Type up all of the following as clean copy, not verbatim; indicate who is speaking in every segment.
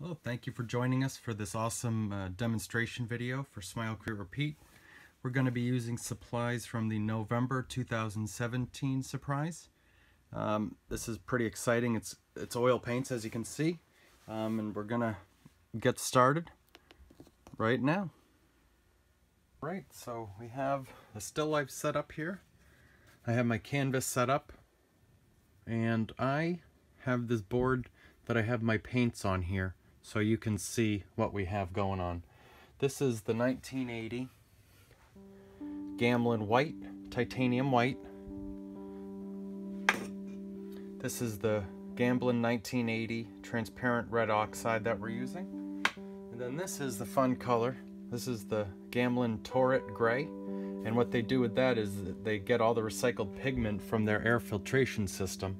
Speaker 1: Hello, thank you for joining us for this awesome demonstration video for Smile Create Repeat. We're going to be using supplies from the November 2017 surprise. This is pretty exciting. It's oil paints, as you can see, and we're going to get started right now. Right, so we have a still life set up here. I have my canvas set up, and I have this board that I have my paints on here, so you can see what we have going on. This is the 1980 Gamblin white, titanium white. This is the Gamblin 1980 transparent red oxide that we're using. And then this is the fun color. This is the Gamblin Torrid gray. And what they do with that is they get all the recycled pigment from their air filtration system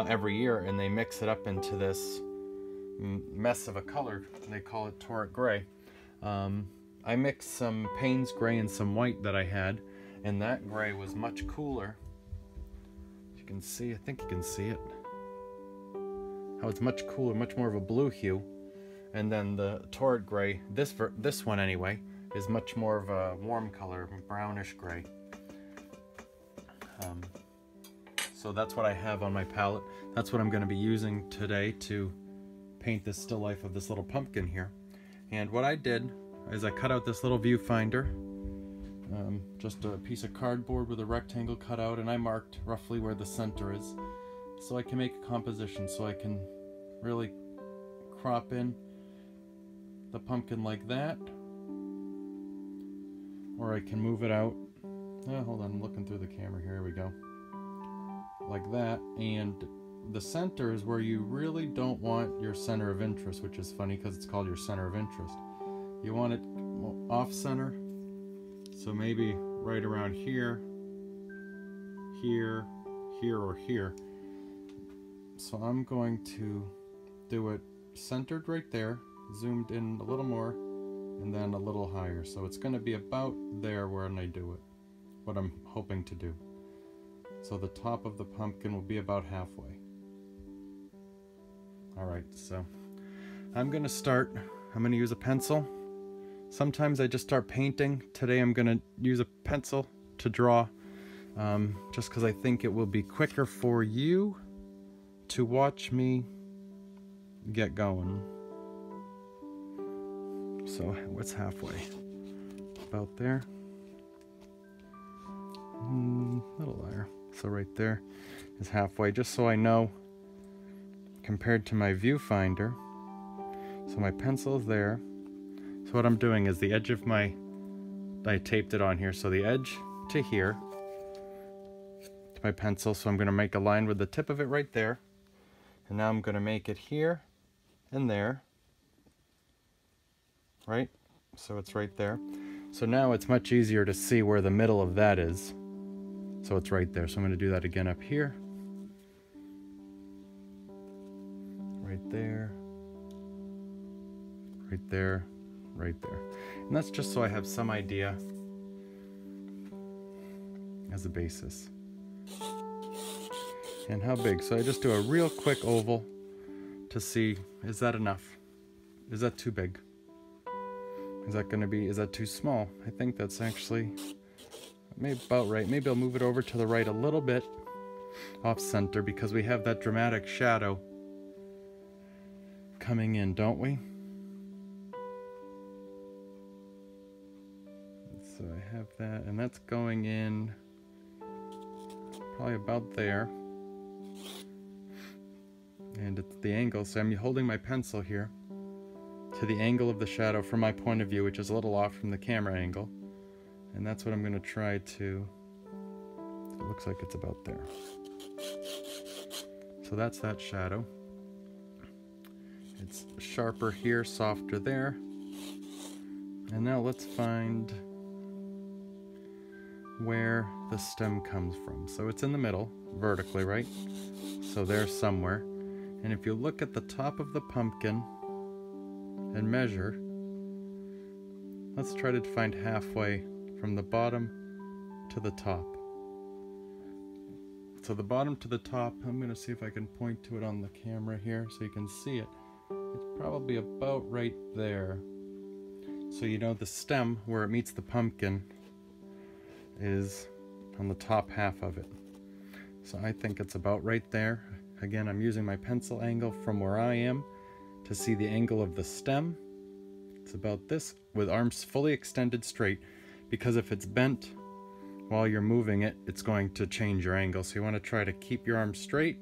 Speaker 1: every year, and they mix it up into this mess of a color, and they call it Torrid gray. I mixed some Payne's gray and some white that I had, and that gray was much cooler. You can see, I think you can see it, how it's much cooler, much more of a blue hue. And then the Torrid gray, this one anyway, is much more of a warm color, brownish gray. So that's what I have on my palette. That's what I'm going to be using today to paint this still life of this little pumpkin here. And what I did is I cut out this little viewfinder, just a piece of cardboard with a rectangle cut out, and I marked roughly where the center is, so I can make a composition, so I can really crop in the pumpkin like that, or I can move it out. Oh, hold on, I'm looking through the camera here. Here we go. Like that. And the center is where you really don't want your center of interest, which is funny because it's called your center of interest. You want it off center, so maybe right around here, here, here, or here. So I'm going to do it centered right there, zoomed in a little more, and then a little higher. So it's going to be about there when I do it, what I'm hoping to do. So the top of the pumpkin will be about halfway. Alright, so I'm going to start. I'm going to use a pencil. Sometimes I just start painting. Today I'm going to use a pencil to draw, just because I think it will be quicker for you to watch me get going. So what's halfway? About there. A little higher. So right there is halfway, just so I know compared to my viewfinder. So my pencil is there. So what I'm doing is the edge of I taped it on here, so the edge to here, to my pencil. So I'm going to make a line with the tip of it right there. And now I'm going to make it here and there. Right? So it's right there. So now it's much easier to see where the middle of that is. So it's right there. So I'm going to do that again up here. Right there. Right there. Right there. And that's just so I have some idea as a basis. And how big? So I just do a real quick oval to see, is that enough? Is that too big? Is that too small? I think that's actually maybe about right. Maybe I'll move it over to the right a little bit off center, because we have that dramatic shadow coming in, don't we? So I have that, and that's going in probably about there. And it's the angle, so I'm holding my pencil here to the angle of the shadow from my point of view, which is a little off from the camera angle. And that's what I'm going to try to, it looks like it's about there. So that's that shadow. It's sharper here, softer there. And now let's find where the stem comes from. So it's in the middle, vertically, right? So there's somewhere. And if you look at the top of the pumpkin and measure, let's try to find halfway from the bottom to the top. So the bottom to the top, I'm going to see if I can point to it on the camera here so you can see it. It's probably about right there. So you know the stem where it meets the pumpkin is on the top half of it. So I think it's about right there. Again, I'm using my pencil angle from where I am to see the angle of the stem. It's about this, with arms fully extended straight, because if it's bent while you're moving it, it's going to change your angle. So you want to try to keep your arms straight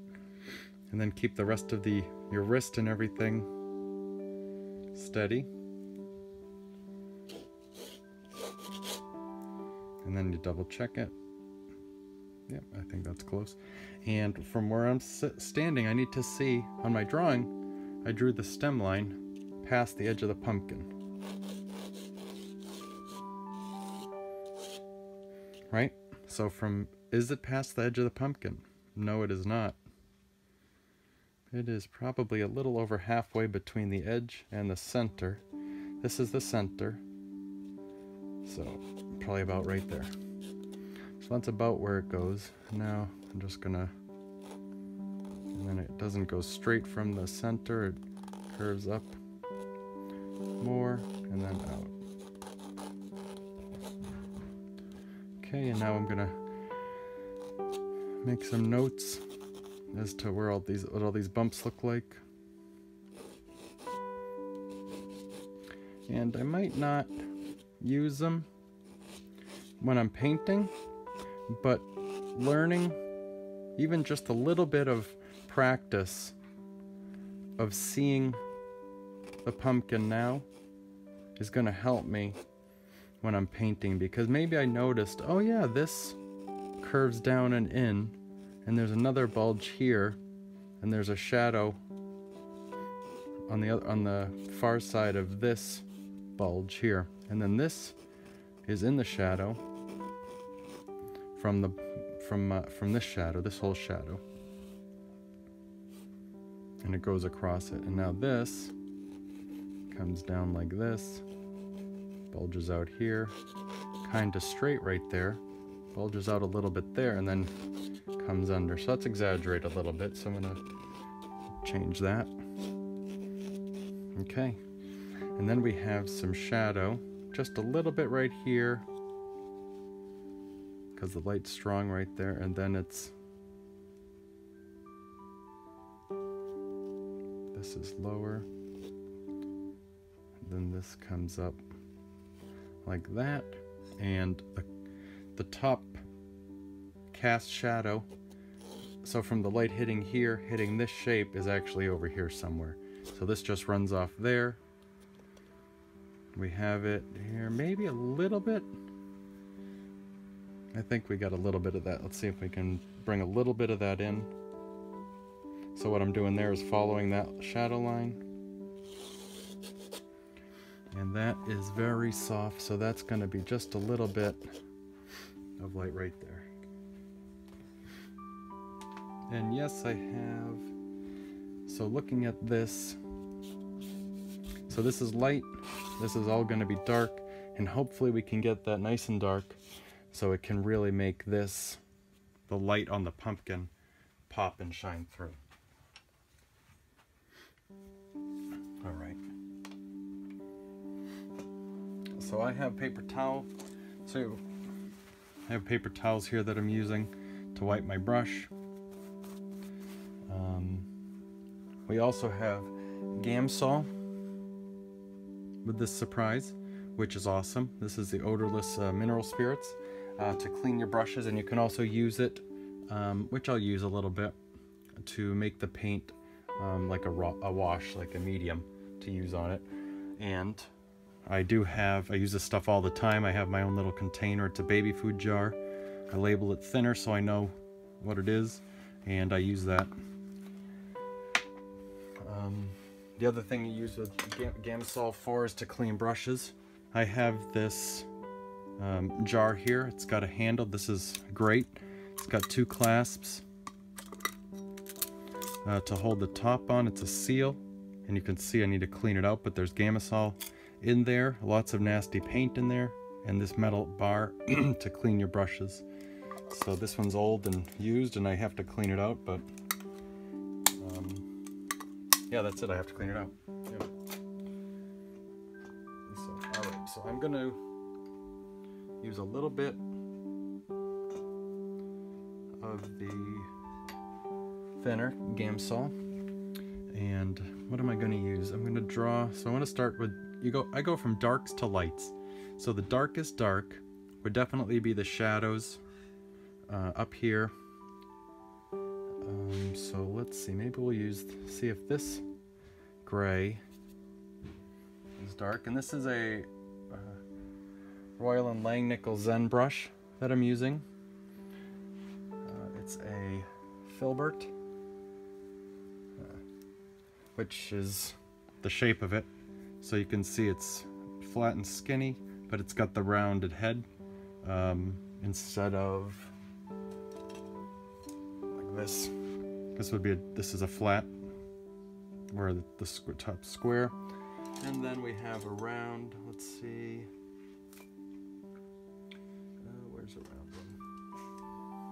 Speaker 1: and then keep the rest of your wrist and everything steady. And then you double check it. Yep, I think that's close. And from where I'm standing, I need to see, on my drawing, I drew the stem line past the edge of the pumpkin. Right? So is it past the edge of the pumpkin? No, it is not. It is probably a little over halfway between the edge and the center. This is the center. So probably about right there. So that's about where it goes. Now I'm just gonna, and then it doesn't go straight from the center, it curves up more and then out. Okay, and now I'm gonna make some notes as to where what all these bumps look like. And I might not use them when I'm painting, but learning even just a little bit of practice of seeing the pumpkin now is going to help me when I'm painting, because maybe I noticed, oh yeah, this curves down and in, and there's another bulge here, and there's a shadow on the far side of this bulge here, and then this is in the shadow from this shadow, this whole shadow, and it goes across it. And now this comes down like this, bulges out here, kind of straight right there, bulges out a little bit there, and then comes under. So let's exaggerate a little bit, so I'm gonna change that. Okay, and then we have some shadow just a little bit right here, because the light's strong right there, and then this is lower, and then this comes up like that, and the top cast shadow, so from the light hitting here, hitting this shape, is actually over here somewhere. So this just runs off there. We have it here, maybe a little bit. I think we got a little bit of that. Let's see if we can bring a little bit of that in. So what I'm doing there is following that shadow line. And that is very soft, so that's going to be just a little bit of light right there. And yes, I have. So looking at this, so this is light, this is all going to be dark, and hopefully we can get that nice and dark so it can really make this, the light on the pumpkin, pop and shine through. All right. So I have paper towel. So I have paper towels here that I'm using to wipe my brush. We also have Gamsol with this surprise, which is awesome. This is the odorless mineral spirits to clean your brushes, and you can also use it, which I'll use a little bit, to make the paint like a wash, like a medium to use on it. And I use this stuff all the time. I have my own little container. It's a baby food jar. I label it thinner so I know what it is, and I use that. The other thing you use with Gamsol for is to clean brushes. I have this jar here. It's got a handle. This is great. It's got two clasps to hold the top on. It's a seal, and you can see I need to clean it out, but there's Gamsol in there, lots of nasty paint in there, and this metal bar to clean your brushes. So this one's old and used, and I have to clean it out, but yeah, that's it. I have to clean it out. Yeah. So I'm going to use a little bit of the thinner Gamsol. And what am I going to use? I'm going to draw, so I want to start with, I go from darks to lights. So the darkest dark would definitely be the shadows up here. So let's see, maybe we'll see if this gray is dark. And this is a Royal & Langnickel Zen brush that I'm using. It's a filbert, which is the shape of it. So you can see it's flat and skinny, but it's got the rounded head instead of like this. This is a flat, where the top square. And then we have a round, let's see, where's a round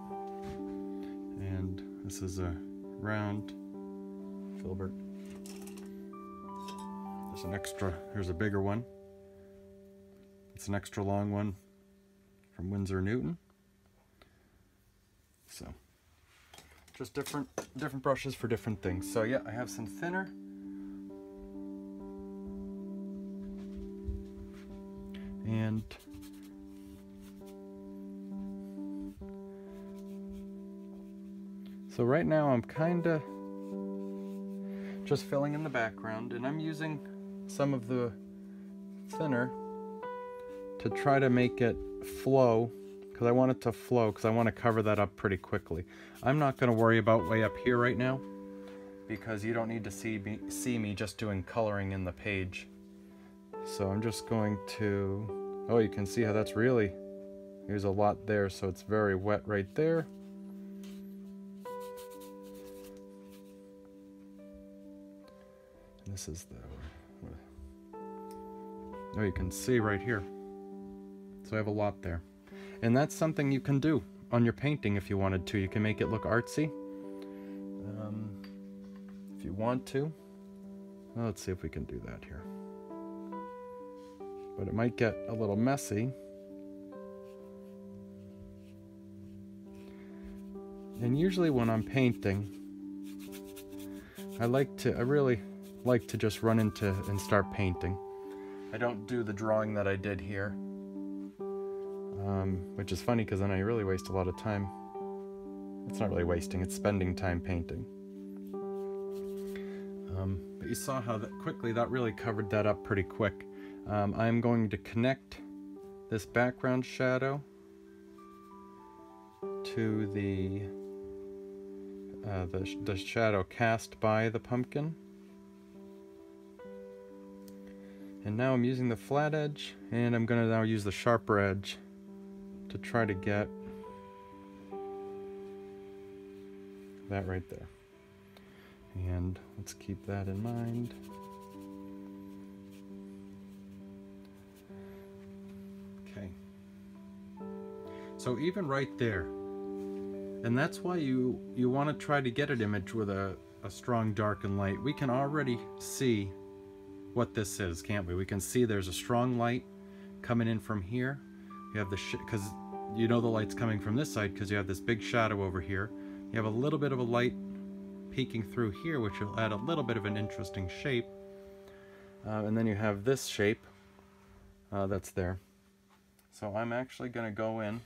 Speaker 1: one? And this is a round filbert. Here's a bigger one. It's an extra long one from Winsor & Newton. So, just different brushes for different things. So yeah, I have some thinner. And so right now I'm kinda just filling in the background, and I'm using some of the thinner to try to make it flow, because I want it to flow, because I want to cover that up pretty quickly. I'm not going to worry about way up here right now, because you don't need to see me just doing coloring in the page. So I'm just going to, oh, you can see how that's really, there's a lot there, so it's very wet right there. And this is oh, you can see right here. So I have a lot there. And that's something you can do on your painting if you wanted to. You can make it look artsy if you want to. Well, let's see if we can do that here. But it might get a little messy. And usually when I'm painting, I really like to just run into and start painting. I don't do the drawing that I did here, which is funny because then I really waste a lot of time. It's not really wasting, it's spending time painting. But you saw how quickly that really covered that up pretty quick. I'm going to connect this background shadow to the shadow cast by the pumpkin. And now I'm using the flat edge, and I'm going to now use the sharper edge to try to get that right there. And let's keep that in mind. Okay. So even right there, and that's why you want to try to get an image with a strong dark and light. We can already see what this is, can't we? We can see there's a strong light coming in from here. You have because you know the light's coming from this side because you have this big shadow over here. You have a little bit of a light peeking through here, which will add a little bit of an interesting shape. And then you have this shape that's there. So I'm actually going to go in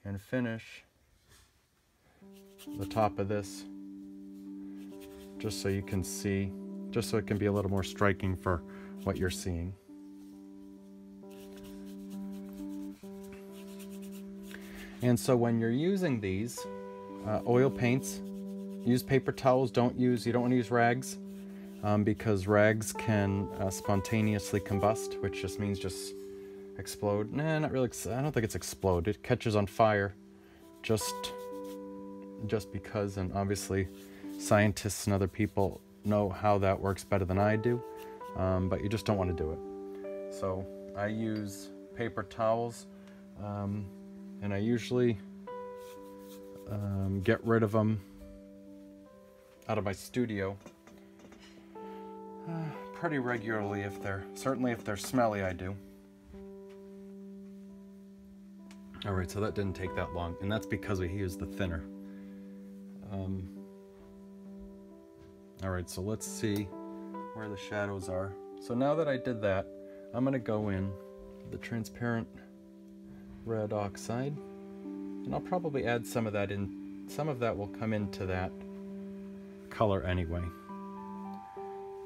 Speaker 1: and finish the top of this, just so you can see, just so it can be a little more striking for what you're seeing. And so when you're using these oil paints, use paper towels. You don't want to use rags, because rags can spontaneously combust, which just means just explode. Nah, not really. I don't think it's explode. It catches on fire just because, and obviously scientists and other people know how that works better than I do, but you just don't want to do it. So I use paper towels, and I usually get rid of them out of my studio pretty regularly. Certainly if they're smelly, I do. All right, so that didn't take that long, and that's because we used the thinner. All right, so let's see where the shadows are. So now that I did that, I'm gonna go in the transparent red oxide, and I'll probably add some of that in. Some of that will come into that color anyway,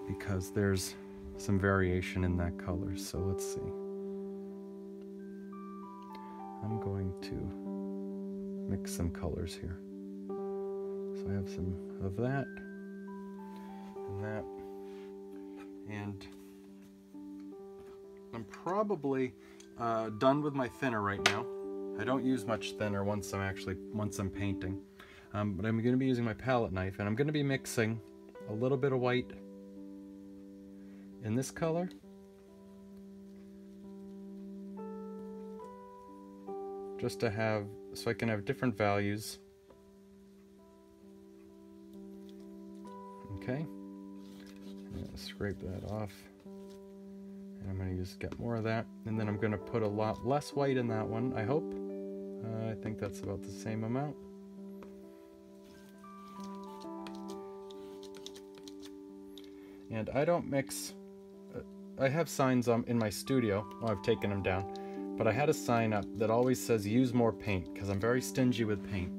Speaker 1: because there's some variation in that color. So let's see. I'm going to mix some colors here. So I have some of that and that, and I'm probably done with my thinner right now. I don't use much thinner once I'm painting, but I'm going to be using my palette knife, and I'm going to be mixing a little bit of white in this color, just to have, so I can have different values. Okay, I'm going to scrape that off, and I'm going to get more of that, and then I'm going to put a lot less white in that one, I hope. I think that's about the same amount. And I don't mix, I have signs in my studio. Well, I've taken them down, but I had a sign up that always says use more paint, because I'm very stingy with paint.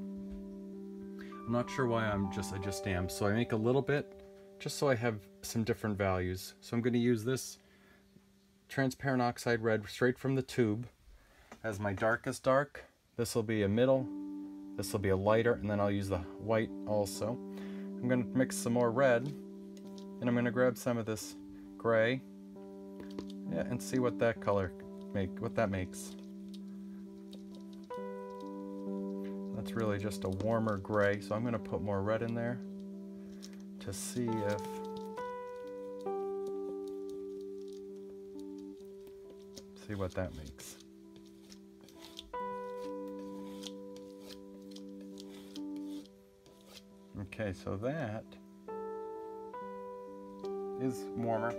Speaker 1: I'm not sure why I just am. So I make a little bit just so I have some different values. So I'm going to use this transparent oxide red straight from the tube as my darkest dark. This will be a middle, this will be a lighter, and then I'll use the white also. I'm going to mix some more red, and I'm going to grab some of this gray, yeah, and see what that color makes. That's really just a warmer gray, so I'm going to put more red in there to see what that makes. Okay, so that is warmer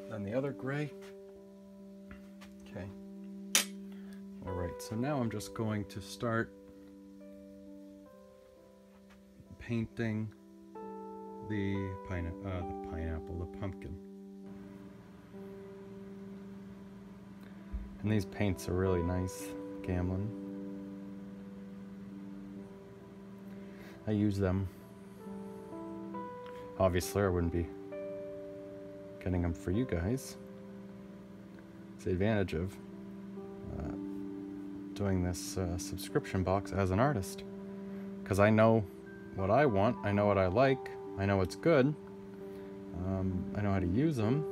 Speaker 1: than the other gray. Okay. All right, so now I'm just going to start painting the pumpkin. And these paints are really nice, Gamblin. I use them. Obviously, I wouldn't be getting them for you guys. It's the advantage of doing this subscription box as an artist, because I know what I want, I know what I like, I know what's good, I know how to use them.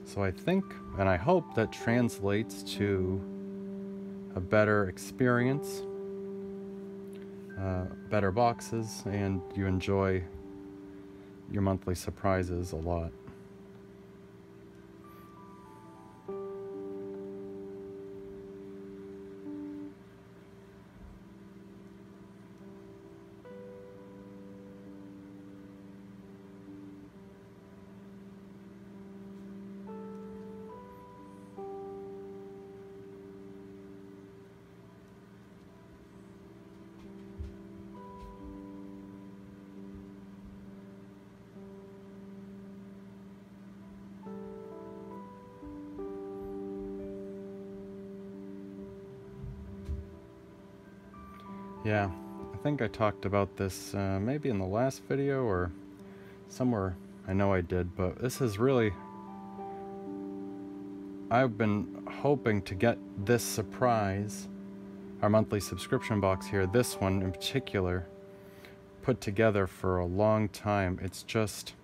Speaker 1: So I think, and I hope, that translates to a better experience, better boxes, and you enjoy your monthly surprises a lot. Yeah, I think I talked about this maybe in the last video or somewhere. I know I did, but this is really, I've been hoping to get this surprise, our monthly subscription box here, this one in particular, put together for a long time. It's just,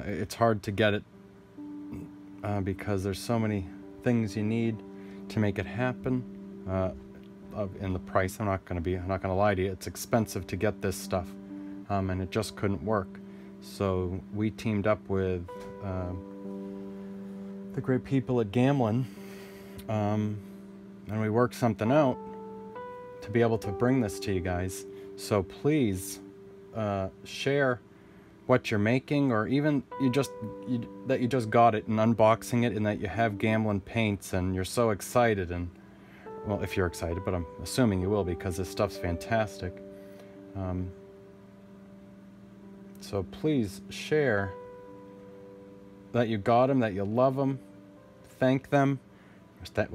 Speaker 1: it's hard to get it because there's so many things you need to make it happen. In the price, I'm not going to lie to you, it's expensive to get this stuff, and it just couldn't work. So we teamed up with the great people at Gamblin, and we worked something out to be able to bring this to you guys. So please share what you're making, or even that you just got it and unboxing it, and that you have Gamblin paints and you're so excited. And well, if you're excited, but I'm assuming you will, because this stuff's fantastic. So please share that you got them, that you love them, thank them. Thank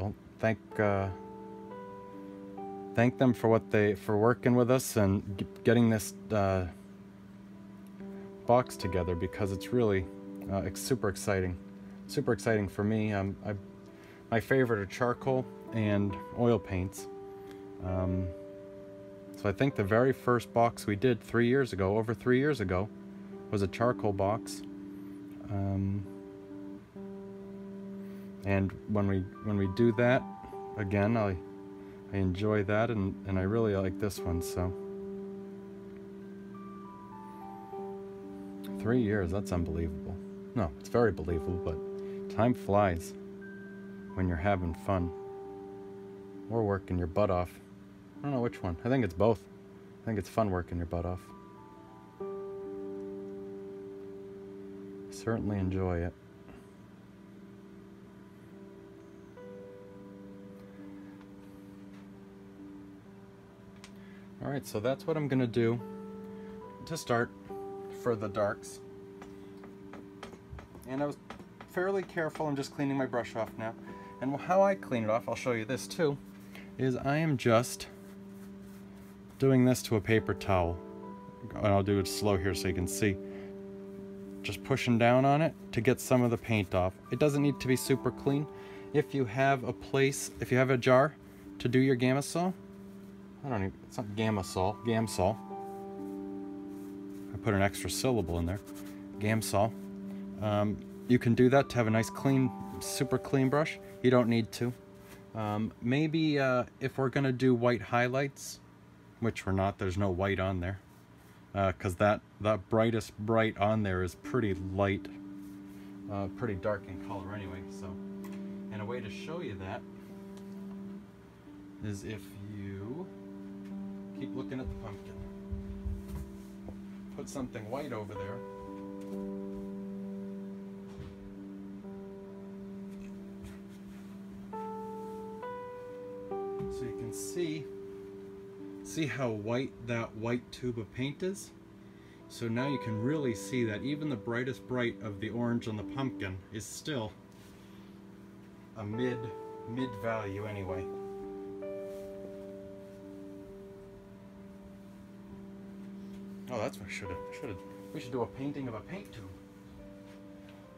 Speaker 1: them for for working with us and getting this box together, because it's really super exciting for me. My favorite are charcoal and oil paints. So I think the very first box we did over 3 years ago, was a charcoal box. And when we do that again, I enjoy that, and I really like this one. So 3 years, that's unbelievable. No, it's very believable, but time flies when you're having fun or working your butt off. I don't know which one. I think it's both. I think it's fun working your butt off. Certainly enjoy it. Alright, so that's what I'm going to do to start for the darks. And I was fairly careful. I'm just cleaning my brush off now. And how I clean it off, I'll show you this too, is I am just doing this to a paper towel. And I'll do it slow here so you can see. Just pushing down on it to get some of the paint off. It doesn't need to be super clean. If you have a jar to do your Gamsol, it's not Gamsol. I put an extra syllable in there. Gamsol. You can do that to have a nice clean, super clean brush. You don't need to. Maybe if we're gonna do white highlights, which we're not, there's no white on there. Because that brightest bright on there is pretty light, pretty dark in color anyway. So, and a way to show you that is if you keep looking at the pumpkin, put something white over there, so you can see how white that white tube of paint is. So now you can really see that even the brightest bright of the orange on the pumpkin is still a mid value anyway. Oh, that's what we should do a painting of a paint tube.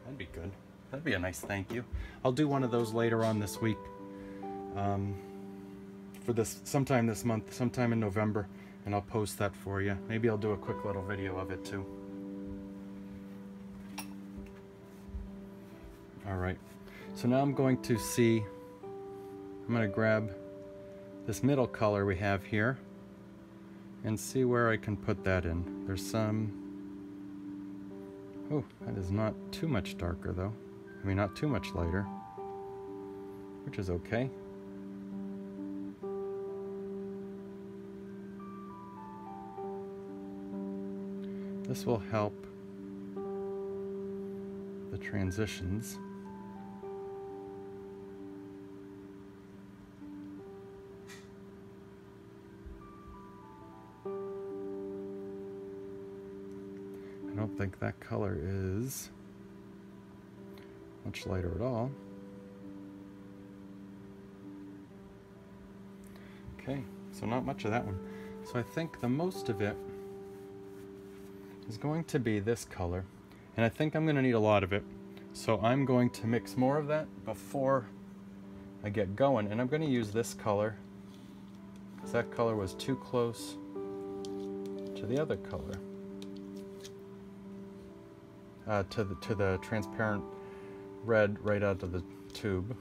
Speaker 1: That'd be good. That'd be a nice thank you. I'll do one of those later on this week. For sometime this month, sometime in November, and I'll post that for you. Maybe I'll do a quick little video of it too. Alright, so now I'm going to grab this middle color we have here and see where I can put that in. There's some, oh, that is not too much darker though. I mean, not too much lighter, which is okay. This will help the transitions. I don't think that color is much lighter at all. Okay, so not much of that one. So I think the most of it is going to be this color, and I think I'm going to need a lot of it, so I'm going to mix more of that before I get going. And I'm going to use this color because that color was too close to the other color, to the transparent red right out of the tube.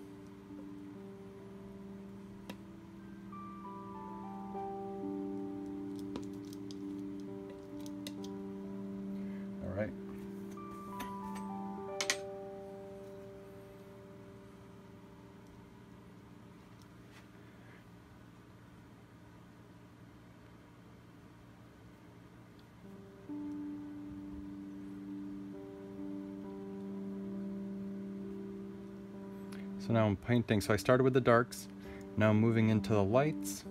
Speaker 1: So now I'm painting. So I started with the darks. Now I'm moving into the lights.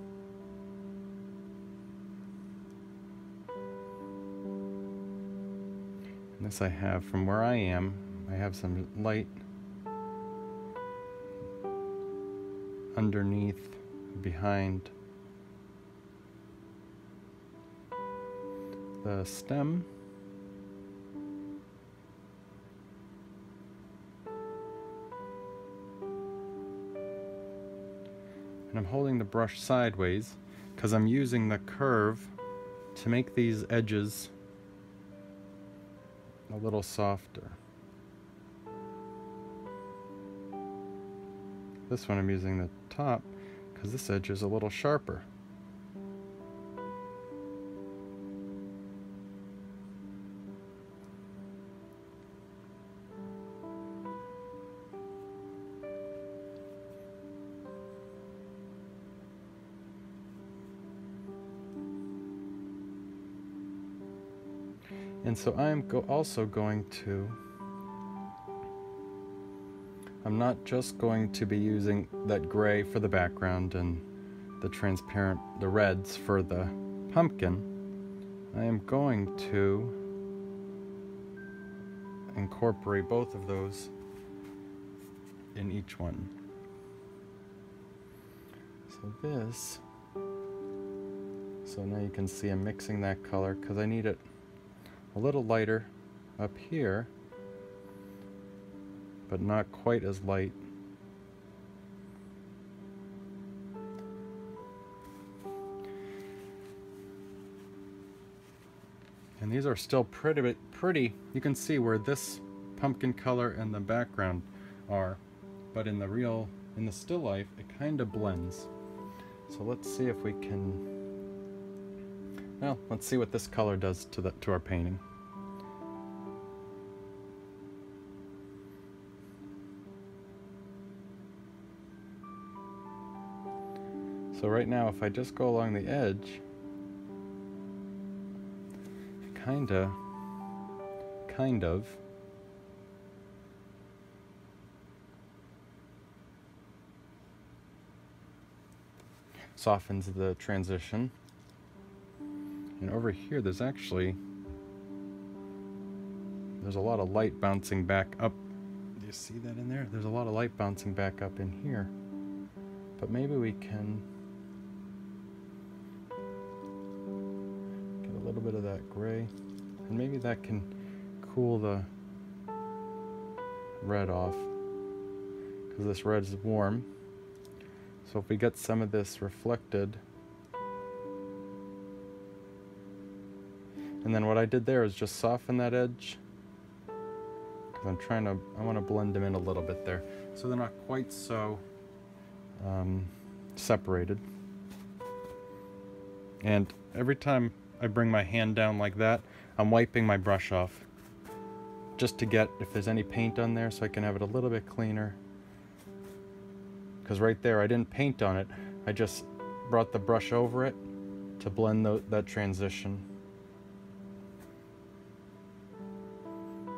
Speaker 1: And this I have from where I am. I have some light underneath, behind the stem. And I'm holding the brush sideways because I'm using the curve to make these edges a little softer. This one I'm using the top because this edge is a little sharper. And so I'm also going to, I'm not just going to be using that gray for the background and the transparent, the reds for the pumpkin. I am going to incorporate both of those in each one. So now you can see I'm mixing that color because I need it a little lighter up here, but not quite as light. And these are still pretty. You can see where this pumpkin color and the background are, but in the still life, it kind of blends. So let's see if we can, well, let's see what this color does to our painting. So right now, if I just go along the edge, it kind of softens the transition. And over here, there's a lot of light bouncing back up. Do you see that in there? There's a lot of light bouncing back up in here. But maybe we can get a little bit of that gray, and maybe that can cool the red off, because this red is warm. So if we get some of this reflected, and then what I did there is just soften that edge, because I want to blend them in a little bit there, so they're not quite so separated. And every time I bring my hand down like that, I'm wiping my brush off, just to get if there's any paint on there, so I can have it a little bit cleaner. Because right there, I didn't paint on it. I just brought the brush over it to blend that transition.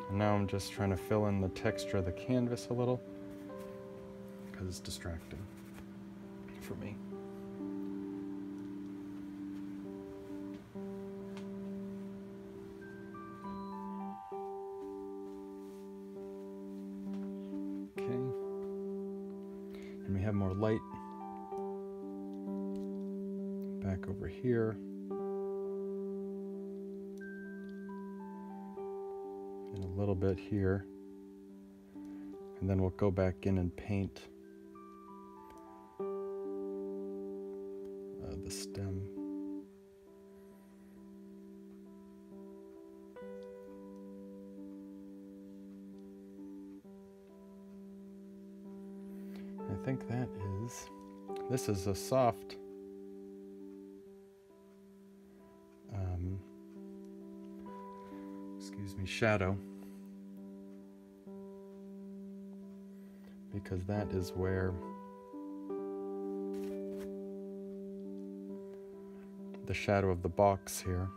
Speaker 1: And now I'm just trying to fill in the texture of the canvas a little, because it's distracting for me. And we have more light back over here. And a little bit here. And then we'll go back in and paint the stem. I think this is a soft shadow, because that is where the shadow of the box here.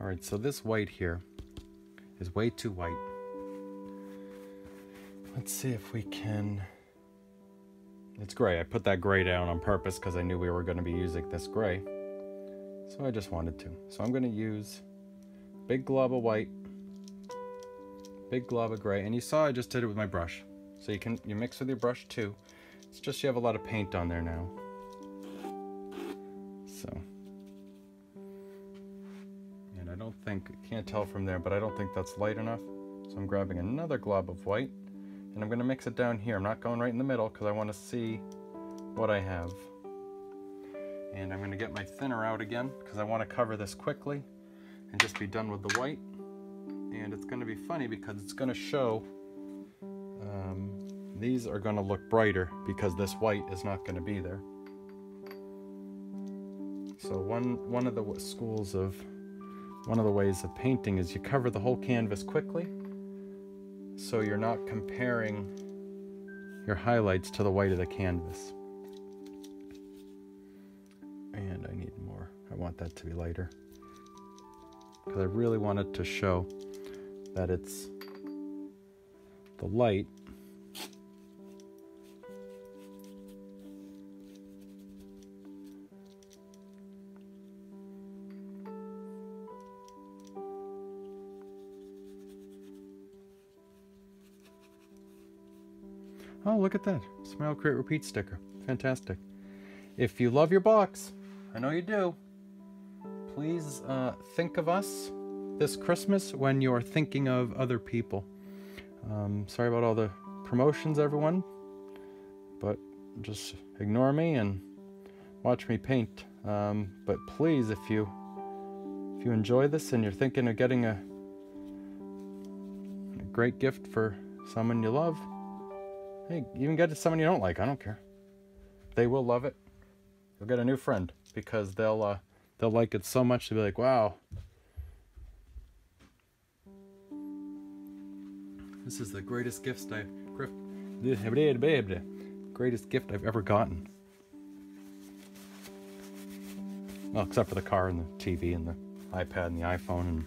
Speaker 1: All right, so this white here is way too white. Let's see if we can... It's gray. I put that gray down on purpose because I knew we were going to be using this gray. So I just wanted to. So I'm going to use big glob of white, big glob of gray, and you saw I just did it with my brush. So you mix with your brush too. It's just you have a lot of paint on there now. So, and I don't think, can't tell from there, but I don't think that's light enough. So I'm grabbing another glob of white, and I'm going to mix it down here. I'm not going right in the middle because I want to see what I have. And I'm going to get my thinner out again because I want to cover this quickly and just be done with the white. And it's going to be funny because it's going to show, these are going to look brighter because this white is not going to be there. So one of the ways of painting is you cover the whole canvas quickly, so you're not comparing your highlights to the white of the canvas. And I need more. I want that to be lighter because I really want it to show that it's the light Oh, look at that. Smile, Create, Repeat sticker. Fantastic. If you love your box, I know you do, please think of us this Christmas when you're thinking of other people. Sorry about all the promotions, everyone, but just ignore me and watch me paint. But please, if you enjoy this and you're thinking of getting a great gift for someone you love, hey, even get it to someone you don't like. I don't care. They will love it. You'll get a new friend because they'll like it so much to be like, wow, this is the greatest gift I've ever gotten. Well, except for the car and the TV and the iPad and the iPhone,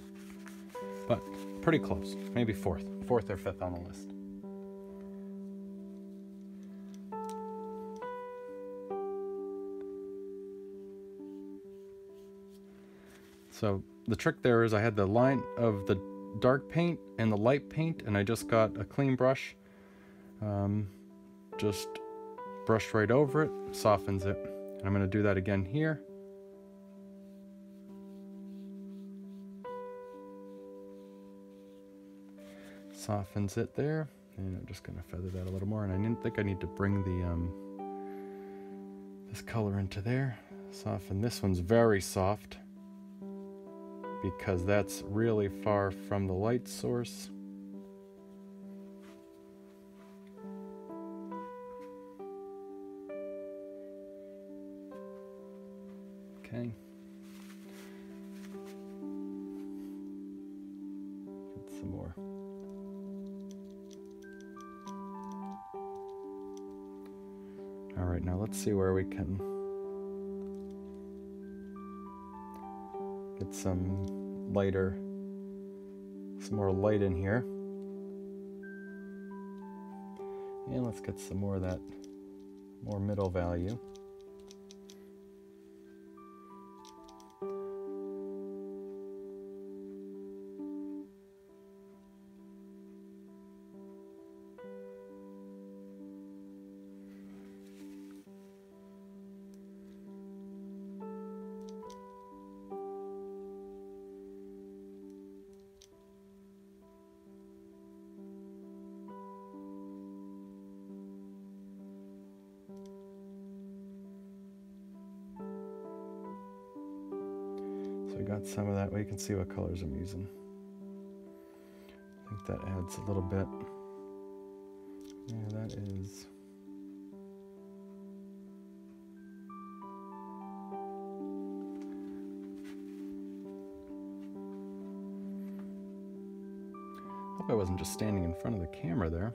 Speaker 1: but pretty close. Maybe fourth or fifth on the list. So the trick there is I had the line of the dark paint and the light paint, and I just got a clean brush, just brushed right over it, softens it. And I'm going to do that again here. Softens it there, and I'm just going to feather that a little more. And I didn't think I need to bring the this color into there. Soften. This one's very soft, because that's really far from the light source. Okay. Get some more. All right, now let's see where we can get some more light in here. And let's get some more of that more middle value. I got some of that. Well, you can see what colors I'm using. I think that adds a little bit. Yeah, that is. Hope I wasn't just standing in front of the camera there.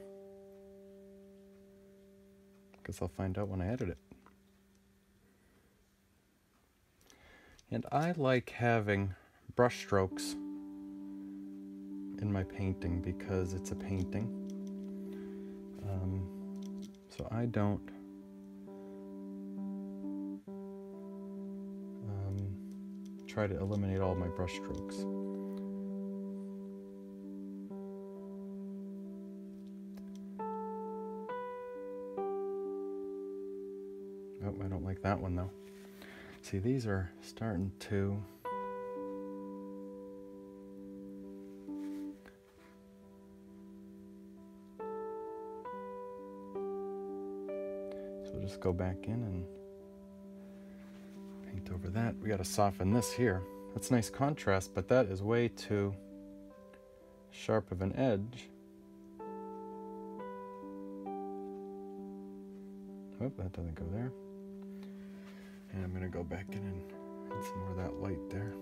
Speaker 1: Guess I'll find out when I edit it. And I like having brush strokes in my painting because it's a painting. So I don't try to eliminate all my brush strokes. Oh, I don't like that one though. See, these are starting to so we'll just go back in and paint over that. We got to soften this here. That's nice contrast, but that is way too sharp of an edge. Oh, that doesn't go there. And I'm going to go back in and add some more of that light there.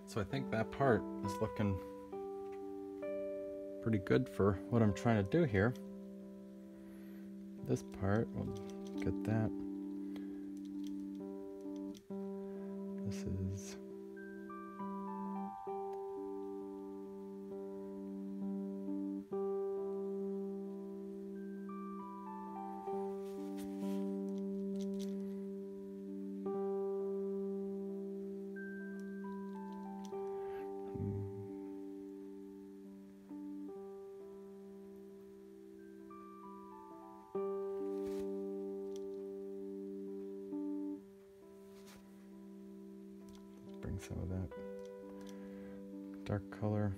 Speaker 1: So I think that part is looking pretty good for what I'm trying to do here. This part, we'll get that. This is some of that dark color.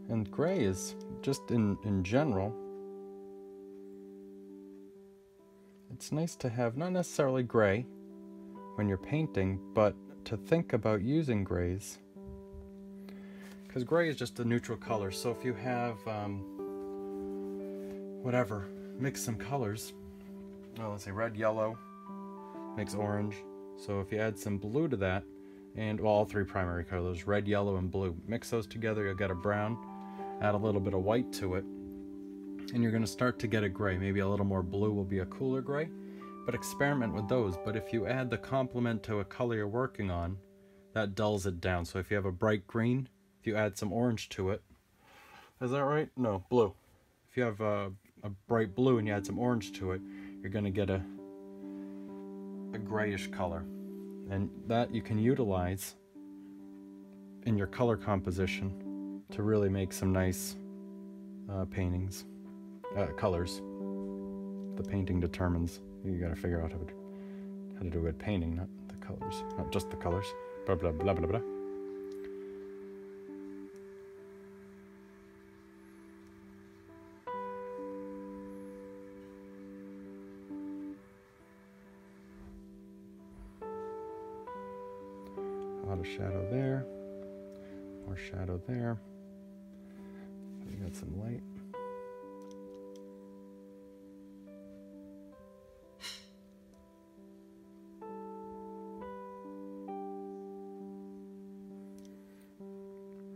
Speaker 1: And gray is just in general, it's nice to have not necessarily gray when you're painting, but to think about using grays, because gray is just a neutral color. So if you have whatever, mix some colors, well, let's say red, yellow makes orange. So if you add some blue to that, and well, all three primary colors, red, yellow, and blue, mix those together, you'll get a brown. Add a little bit of white to it, and you're going to start to get a gray. Maybe a little more blue will be a cooler gray, but experiment with those. But if you add the complement to a color you're working on, that dulls it down. So if you have a bright green, if you add some orange to it, is that right? No, blue. If you have a bright blue and you add some orange to it, you're going to get a grayish color, and that you can utilize in your color composition to really make some nice paintings, colors. The painting determines. You got to figure out how to do a good painting, not the colors, not just the colors. Blah blah blah blah blah. A lot of shadow there, more shadow there. We got some light.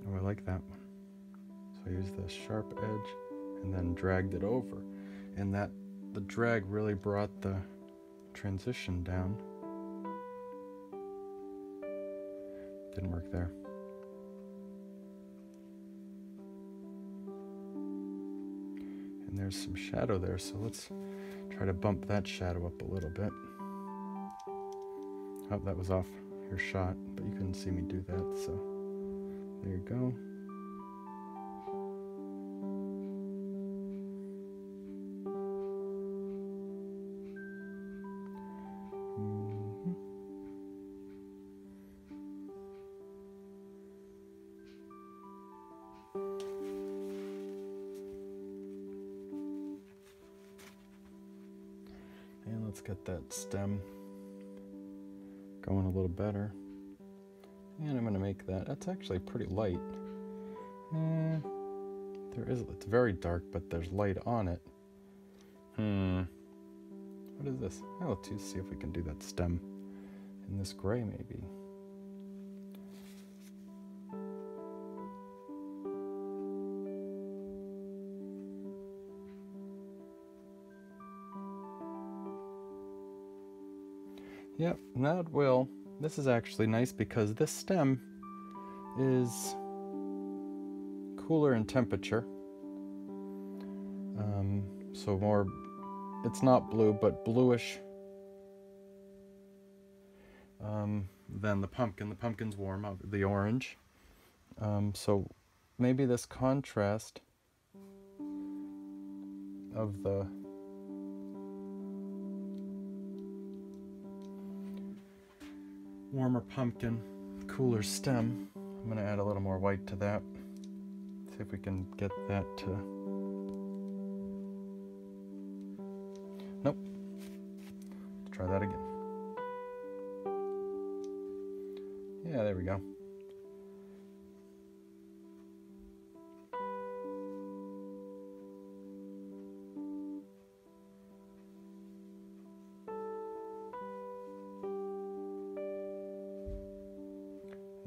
Speaker 1: Oh, I like that one. So I used the sharp edge and then dragged it over, and the drag really brought the transition down. Didn't work there. And there's some shadow there, so let's try to bump that shadow up a little bit. Oh, that was off your shot, but you couldn't see me do that, so there you go. And let's get that stem going a little better. And I'm going to make that's actually pretty light. It's very dark, but there's light on it. What is this? Oh, let's see if we can do that stem in this gray maybe. Yep, and that will. This is actually nice because this stem is cooler in temperature. So more, it's not blue, but bluish than the pumpkin. The pumpkin's warm, the orange. So maybe this contrast of the warmer pumpkin, cooler stem. I'm going to add a little more white to that. See if we can get that to... Nope. Let's try that again. Yeah, there we go.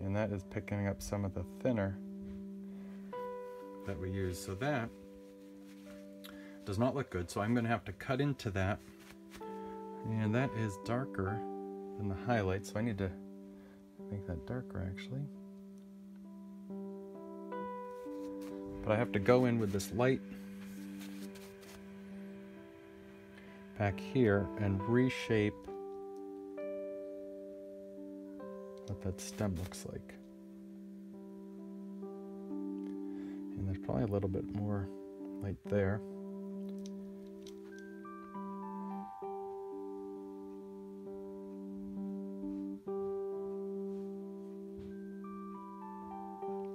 Speaker 1: And that is picking up some of the thinner that we use. So that does not look good. So I'm going to have to cut into that. And that is darker than the highlight. So I need to make that darker actually. But I have to go in with this light back here and reshape what that stem looks like. And there's probably a little bit more light there.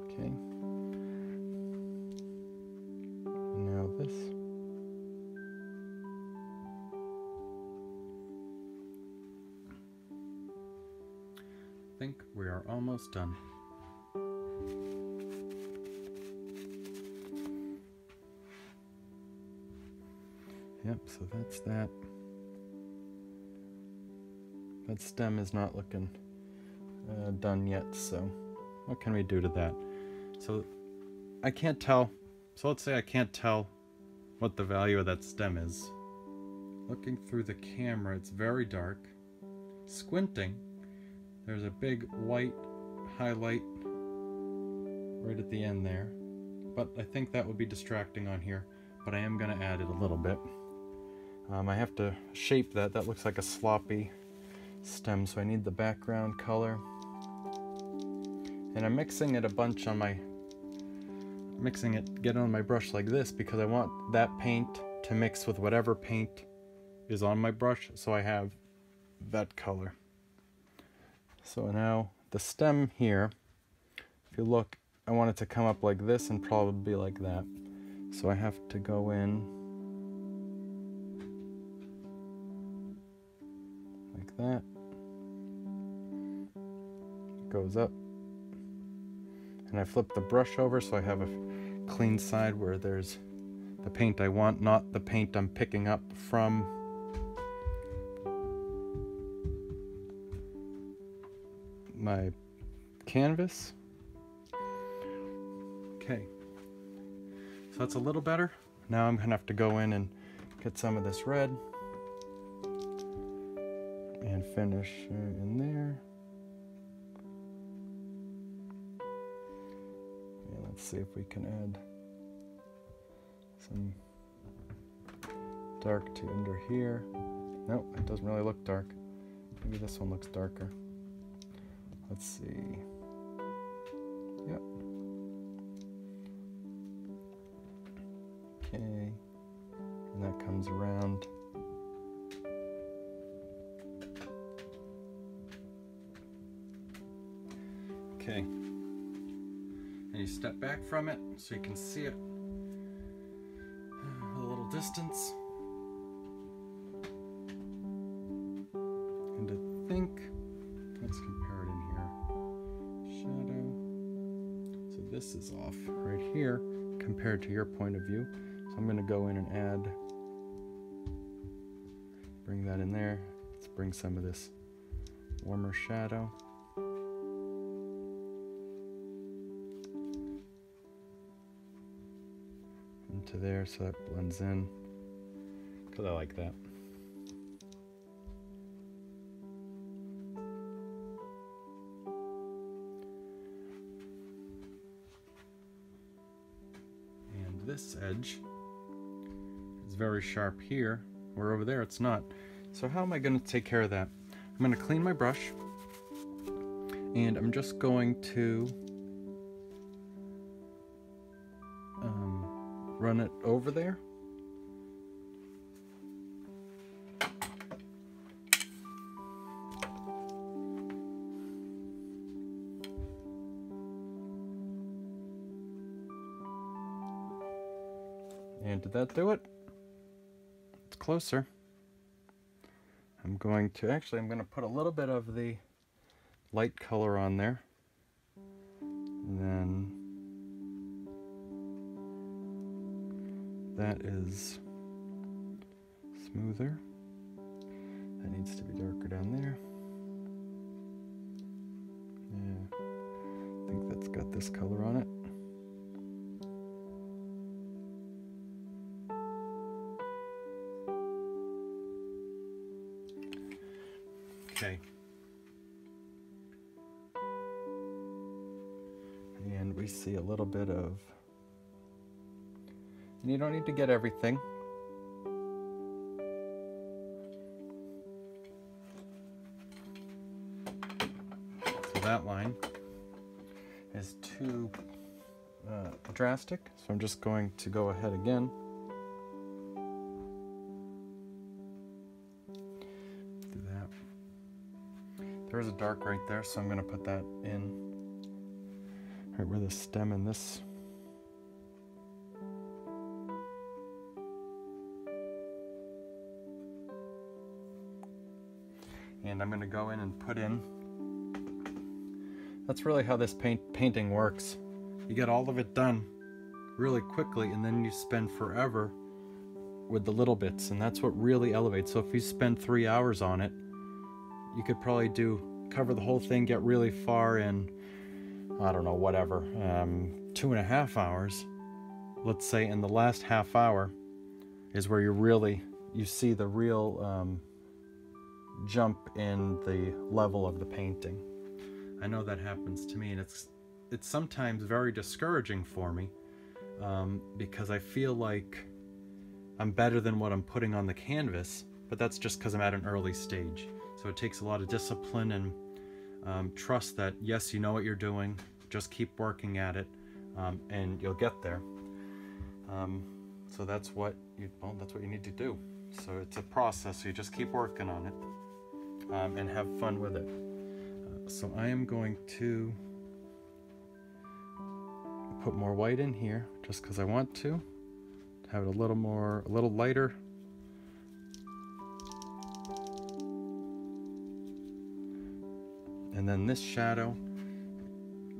Speaker 1: Okay. Now this. I think we are almost done. Yep, so that's that. That stem is not looking done yet, so what can we do to that? So I can't tell, so let's say I can't tell what the value of that stem is. Looking through the camera, it's very dark. Squinting, there's a big white highlight right at the end there, but I think that would be distracting on here, but I am going to add it a little bit. I have to shape that. That looks like a sloppy stem, so I need the background color. And I'm mixing it a bunch on my, get on my brush like this because I want that paint to mix with whatever paint is on my brush, so I have that color. So now the stem here, if you look, I want it to come up like this and probably like that. So I have to go in like that. It goes up. And I flip the brush over so I have a clean side where there's the paint I want, not the paint I'm picking up from my canvas. Okay, so that's a little better. Now I'm gonna have to go in and get some of this red and finish in there. And let's see if we can add some dark to under here. Nope, it doesn't really look dark. Maybe this one looks darker. Let's see. Yep. Okay. And that comes around. Okay. And you step back from it so you can see it a little distance. And I think, let's compare it in here. Shadow. So this is off right here compared to your point of view. So I'm going to go in and add, bring that in there. Let's bring some of this warmer shadow. Into there so that blends in, because I like that. this edge is very sharp here, where over there it's not. So how am I going to take care of that? I'm going to clean my brush, and I'm just going to run it over there. And did that do it? It's closer. I'm going to put a little bit of the light color on there. And then that is smoother. That needs to be darker down there. Yeah, I think that's got this color on it. Okay. And we see a little bit of, and you don't need to get everything. So that line is too drastic, so I'm just going to go ahead again. Do that. There's a dark right there, so I'm going to put that in right where the stem and this. And I'm going to go in and put in. That's really how this painting works. You get all of it done really quickly, and then you spend forever with the little bits, and that's what really elevates. So if you spend 3 hours on it, you could probably cover the whole thing, get really far in, I don't know, whatever, 2.5 hours. Let's say in the last half hour is where you see the real jump in the level of the painting. I know that happens to me, and it's sometimes very discouraging for me, because I feel like I'm better than what I'm putting on the canvas, but that's just because I'm at an early stage. So it takes a lot of discipline and trust that, yes, you know what you're doing, just keep working at it, and you'll get there. So that's what you need to do. So it's a process, so you just keep working on it, and have fun with it. So I am going to put more white in here just because I want to have it a little lighter. And then this shadow,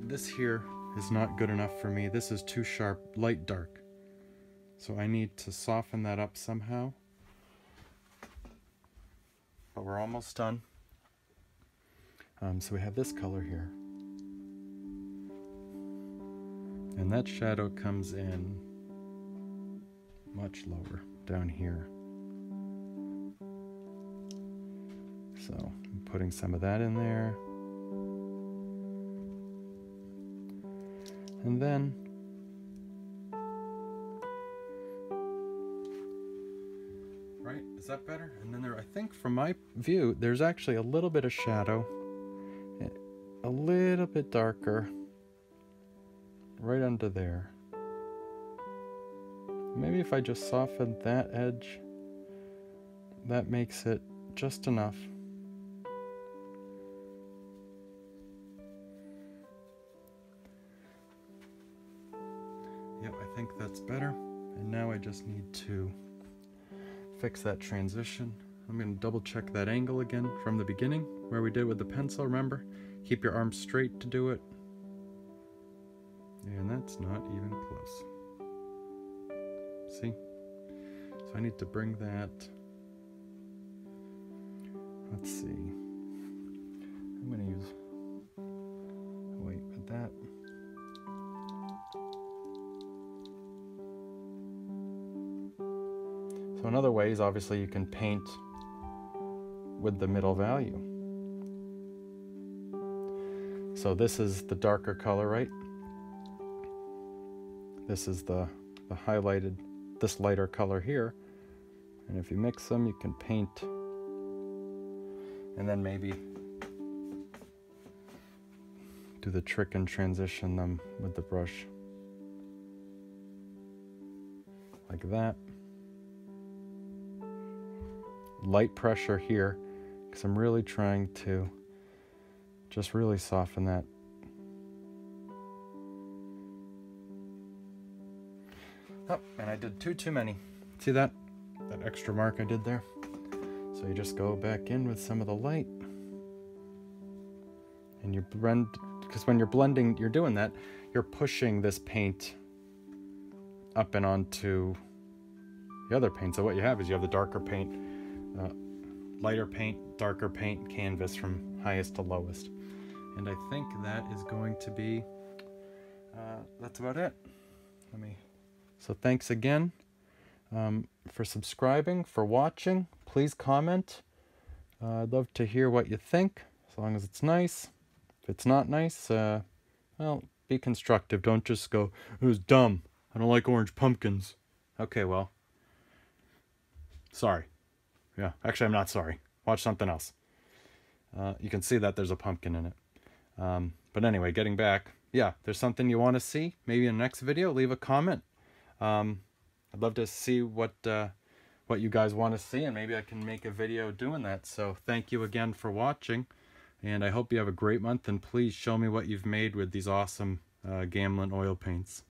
Speaker 1: this here is not good enough for me. This is too sharp, light dark. So I need to soften that up somehow. But we're almost done. So we have this color here. And that shadow comes in much lower down here. So I'm putting some of that in there. And then right, is that better? And then I think from my view, there's actually a little bit of shadow, a little bit darker, right under there. Maybe if I just soften that edge, that makes it just enough. Yep, I think that's better. And now I just need to fix that transition. I'm going to double check that angle again from the beginning where we did with the pencil, remember? Keep your arm straight to do it. And that's not even close. See? So I need to bring that. Let's see. I'm going to use white with that. So in other ways, obviously, you can paint with the middle value. So this is the darker color, right? This is the the highlighted, this lighter color here. And if you mix them, you can paint, and then maybe do the trick and transition them with the brush like that. Light pressure here, because I'm really trying to just really soften that. Oh, and I did too many. See that extra mark I did there? So you just go back in with some of the light, and you blend, because when you're blending, you're doing that, you're pushing this paint up and onto the other paint. So what you have is you have the darker paint, lighter paint, darker paint, canvas from highest to lowest. And I think that is going to be, that's about it. So thanks again for subscribing, for watching. Please comment. I'd love to hear what you think, as long as it's nice. If it's not nice, well, be constructive. Don't just go, it was dumb, I don't like orange pumpkins. Okay, well, sorry. Yeah, actually, I'm not sorry. Watch something else. You can see that there's a pumpkin in it. But anyway, getting back. Yeah, there's something you want to see, maybe in the next video, leave a comment. I'd love to see what you guys want to see, and maybe I can make a video doing that. So thank you again for watching, and I hope you have a great month, and please show me what you've made with these awesome Gamblin oil paints.